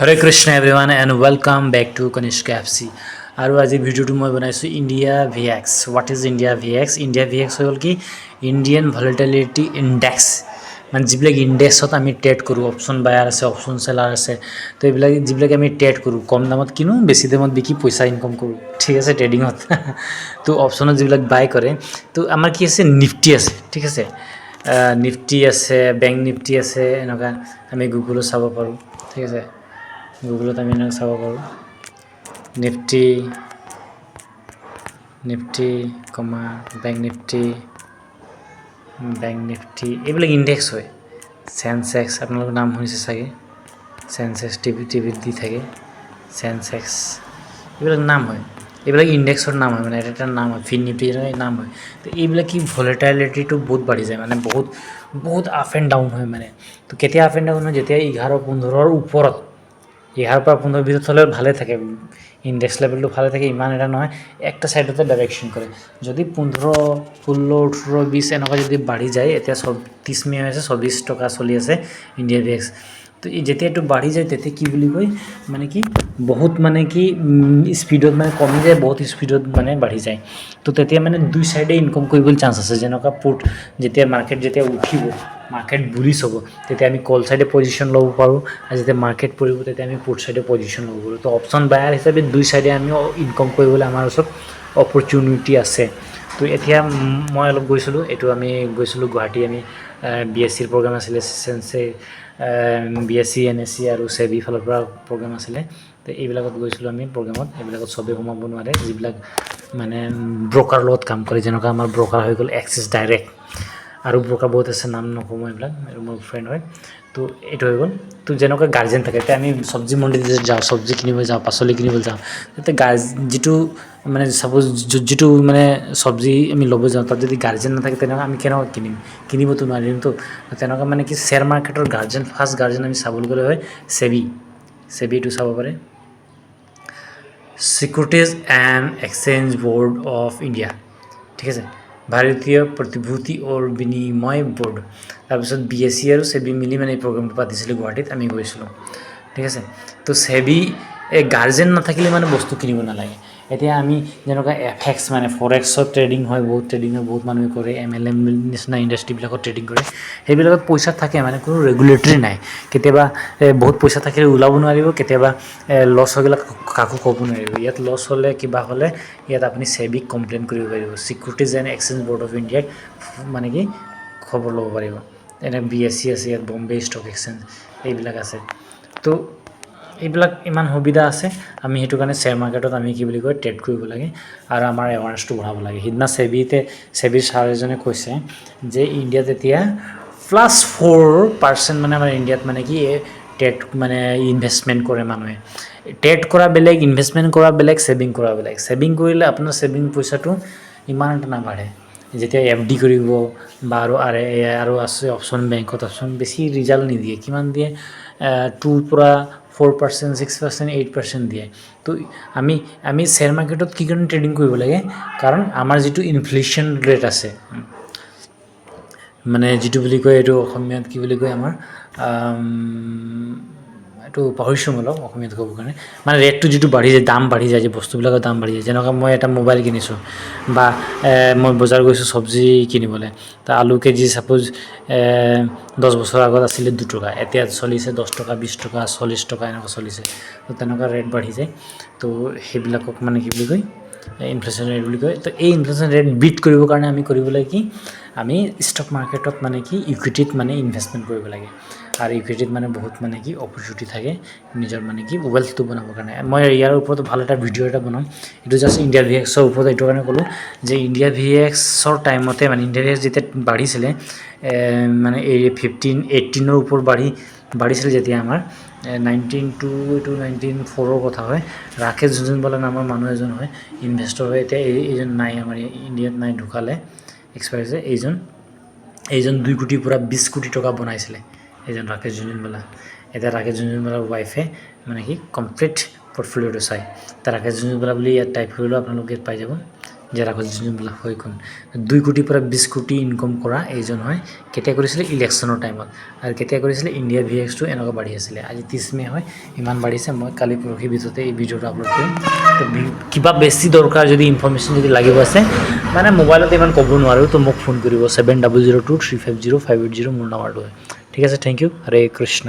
Hare Krishna everyone and welcome back to Kanishka FC. আৰু আজি ভিডিঅ'টো মই বনাইছোঁ India VX. What is India VX? India VX হৈ গ'ল কি ইণ্ডিয়ান ভলিটিলিটি ইণ্ডেক্স, মানে যিবিলাক ইণ্ডেক্সত আমি ট্ৰেড কৰোঁ, অপশ্যন বায়াৰ আছে, অপশ্যন চেলাৰ আছে, তো এইবিলাক যিবিলাক আমি ট্ৰেড কৰোঁ, কম দামত কিনো বেছি দামত বিকি পইচা ইনকাম কৰোঁ, ঠিক আছে, ট্ৰেডিঙত। তো অপশ্যনত যিবিলাক বাই কৰে, তো আমাৰ কি আছে, নিফটি আছে, ঠিক আছে, নিফটি আছে, বেংক নিফটি আছে, এনেকুৱা আমি গুগলত চাব পাৰোঁ, ঠিক আছে, গুগলত আমি এনেকৈ চাব পাৰোঁ নিফটি কমা বেংক নিফটি এইবিলাক ইণ্ডেক্স হয়। চেনচেক্স আপোনালোকৰ নাম শুনিছে চাগে, চেনচেক্স টিভিত দি থাকে, চেনচেক্স এইবিলাক নাম হয়, এইবিলাক ইণ্ডেক্সৰ নাম হয়, মানে এটা নাম হয়, ফিন নিফটিৰ নাম হয়। তো এইবিলাক কি ভলেটাইলিটিটো বহুত বাঢ়ি যায়, মানে বহুত আপ এণ্ড ডাউন হয়, মানে তো কেতিয়া আপ এণ্ড ডাউন হয়, যেতিয়া 11-15ৰ ওপৰত 11-15 ভিতৰত হ'লে ভালে থাকে, ইণ্ডেক্স লেভেলটো ভালে থাকে, ইমান এটা নহয়, একটা ছাইডতে ডাইৰেকশ্যন কৰে। যদি 15, 16, 18, 20 এনেকুৱা যদি বাঢ়ি যায়, এতিয়া 30 মে হৈছে 24 টকা চলি আছে ইণ্ডিয়া VX, তো যেতিয়া এইটো বাঢ়ি যায় তেতিয়া কি বুলি কয়, মানে কি বহুত মানে কি স্পীডত মানে কমি যায়, বহুত স্পীডত মানে বাঢ়ি যায়। তো তেতিয়া মানে দুই ছাইডে ইনকাম কৰিবলৈ চান্স আছে, যেনেকুৱা পুট যেতিয়া মাৰ্কেট যেতিয়া উঠিব, মাৰ্কেট বুলিছ হ'ব, তেতিয়া আমি কল ছাইডে পজিশ্যন ল'ব পাৰোঁ, আৰু যেতিয়া মাৰ্কেট পৰিব তেতিয়া আমি পুট ছাইডে পজিশ্যন ল'ব পাৰোঁ। তো অপশ্যন বায়াৰ হিচাপে দুই ছাইডে আমি ইনকাম কৰিবলৈ আমাৰ ওচৰত অপৰচুনিটি আছে। তো এতিয়া মই অলপ গৈছিলোঁ, এইটো আমি গৈছিলোঁ গুৱাহাটী, আমি BSCৰ প্ৰগ্ৰাম আছিলে, BSC NSC আৰু SEBI ফালৰ পৰা প্ৰগ্ৰাম আছিলে। তো এইবিলাকত গৈছিলোঁ আমি প্ৰগ্ৰামত, এইবিলাকত চবেই সোমাব নোৱাৰে, যিবিলাক মানে ব্ৰকাৰ লগত কাম কৰে, যেনেকুৱা আমাৰ ব্ৰকাৰ হৈ গ'ল এক্সিছ ডাইৰেক্ট, আৰু ব্ৰকাৰ বহুত আছে, নাম নকওঁ মই এইবিলাক, আৰু মোৰ ফ্ৰেণ্ড হয়। তো এইটো হৈ গ'ল। তো যেনেকুৱা গাৰ্জেন থাকে, এতিয়া আমি চব্জি মণ্ডিত যাওঁ, চব্জি কিনিব যাওঁ, পাচলি কিনিব যাওঁ, তেতিয়া যিটো মানে ছাপ'জ যিটো মানে চব্জি আমি ল'ব যাওঁ, তাত যদি গাৰ্জেন নাথাকে তেনেকুৱা আমি কেনেকুৱা কিনিবতো নোৱাৰিমতো। তেনেকুৱা মানে কি শ্বেয়াৰ মাৰ্কেটৰ গাৰ্জেন, ফাৰ্ষ্ট গাৰ্জেন আমি চাবলৈ গ'লে হয় SEBI চাব পাৰে, securities and exchange board of India, ঠিক আছে, ভাৰতীয় প্ৰতিভূতি আৰু বিনিময় ব'ৰ্ড। তাৰপিছত BSC আৰু SEBI মিলি মানে এই প্ৰগ্ৰামটো পাতিছিলোঁ গুৱাহাটীত, আমি গৈছিলোঁ, ঠিক আছে। তো SEBI গাৰ্জেন নাথাকিলে মানে বস্তু কিনিব নালাগে। এতিয়া আমি যেনেকুৱা FX মানে ফৰেক্সত ট্ৰেডিং হয়, বহুত মানুহে কৰে, MLM নিচিনা ইণ্ডাষ্ট্ৰিবিলাকত ট্ৰেডিং কৰে, সেইবিলাকত পইচা থাকে, মানে কোনো ৰেগুলেটৰী নাই। কেতিয়াবা বহুত পইচা থাকিলে ওলাব নোৱাৰিব, কেতিয়াবা লছ হৈ গ'লে কাকো ক'ব নোৱাৰিব। ইয়াত লছ হ'লে কিবা হ'লে ইয়াত আপুনি SEBIক কমপ্লেইন কৰিব পাৰিব, securities and exchange board of ইণ্ডিয়াক মানে কি খবৰ ল'ব পাৰিব। এনে BSC আছে, ইয়াত বম্বে ষ্টক এক্সচেঞ্জ এইবিলাক আছে। তো এইবিলাক ইমান সুবিধা আছে, আমি সেইটো কাৰণে শ্বেয়াৰ মাৰ্কেটত আমি কি বুলি কয় ট্ৰেড কৰিব লাগে, আৰু আমাৰ এৱাৰনেছটো বঢ়াব লাগে। সিদিনা SEBIৰ ছাৰ এজনে কৈছে যে ইণ্ডিয়াত এতিয়া +4% মানে আমাৰ ইণ্ডিয়াত মানে কি ট্ৰেড মানে ইনভেষ্টমেণ্ট কৰে মানুহে। ট্ৰেড কৰা বেলেগ, ইনভেষ্টমেণ্ট কৰা বেলেগ, ছেভিং কৰা বেলেগ। ছেভিং কৰিলে আপোনাৰ ছেভিং পইচাটো ইমান এটা নাবাঢ়ে। যেতিয়া FD কৰিব বা আৰু আছে অপশ্যন, বেংকত অপশ্যন বেছি ৰিজাল্ট নিদিয়ে, কিমান দিয়ে 2 পৰা 4%, 6%, 8% দিয়ে। তো আমি শ্বেয়াৰ মাৰ্কেটত কি কাৰণে ট্ৰেডিং কৰিব লাগে, কাৰণ আমাৰ যিটো ইনফ্লেশ্যন ৰেট আছে, মানে যিটো বুলি কয় এইটো অসমীয়াত কি বুলি কয়, আমাৰ এইটো পাহৰিছোঁ মই অলপ অসমীয়াত ক'বৰ কাৰণে, মানে ৰেটটো যিটো বাঢ়ি যায়, দাম বাঢ়ি যায়, যে বস্তুবিলাকৰ দাম বাঢ়ি যায়, যেনেকুৱা মই এটা মোবাইল কিনিছোঁ, বা মই বজাৰ গৈছোঁ চব্জি কিনিবলৈ, তো আলু কেজি ছাপ'জ 10 বছৰ আগত আছিলে 2 টকা, এতিয়া চলিছে 10 টকা, 20 টকা, 40 টকা এনেকুৱা চলিছে। তো তেনেকুৱা ৰেট বাঢ়ি যায়। তো সেইবিলাকক মানে কি বুলি কয় ইনফ্লেশ্যন ৰেট বুলি কয়। তো এই ইনফ্লেশ্যন ৰেট বিট কৰিবৰ কাৰণে আমি কৰিব লাগে কি, আমি ষ্টক মাৰ্কেটত মানে কি ইকুইটিত মানে ইনভেষ্টমেণ্ট কৰিব লাগে, আৰু ইকুইটিত মানে বহুত মানে কি অপৰচুনিটি থাকে নিজৰ মানে কি ৱেলথটো বনাবৰ কাৰণে। মই ইয়াৰ ওপৰত ভাল এটা ভিডিঅ' এটা বনাম, এইটো জাষ্ট ইণ্ডিয়া VXৰ ওপৰত, এইটো কাৰণে ক'লোঁ যে ইণ্ডিয়া VXৰ টাইমতে মানে ইণ্ডিয়া VX যেতিয়া বাঢ়িছিলে, মানে 18ৰ ওপৰত বাঢ়িছিলে যেতিয়া আমাৰ 19 to 1904 কথা হয়। ৰাকেশ জুনজুনৱালা নামৰ মানুহ এজন হয়, ইনভেষ্টৰ হয়, এতিয়া এইজন নাই, আমাৰ ইণ্ডিয়াত নাই, ঢুকালে, এক্সপায়াৰ হৈছে। এইজন 2 কোটিৰ পৰা 20 কোটি টকা বনাইছিলে, এইজন ৰাকেশ জুনজুনৱালা। এতিয়া ৰাকেশ জুনজুনৱালাৰ ৱাইফে মানে কি কমপ্লিট পৰ্টফলিঅ'টো চায়। এতিয়া ৰাকেশ জুনজুনৱালা বুলি ইয়াত টাইপ কৰিলেও আপোনালোকে পাই যাব, জেৰা যোনবিলাক হৈ গ'ল 2 কোটিৰ পৰা 20 কোটি ইনকম কৰা এইজন হয় কেতিয়া কৰিছিলে ইলেকশ্যনৰ টাইমত আৰু কেতিয়া কৰিছিলে ইণ্ডিয়া VX2 এনেকুৱা বাঢ়ি আছিলে আজি 30 মে হয় ইমান বাঢ়িছে মই কালি পৰহি ভিতৰতে এই ভিডিঅ'টো আপলোড কৰিম তো কিবা বেছি দৰকাৰ যদি ইনফৰমেশ্যন যদি লাগিব আছে মানে মোবাইলত ইমান ক'ব নোৱাৰোঁ তো মোক ফোন কৰিব 7002350580 মোৰ নাম্বাৰটো হয় ঠিক আছে থেংক ইউ হৰে কৃষ্ণ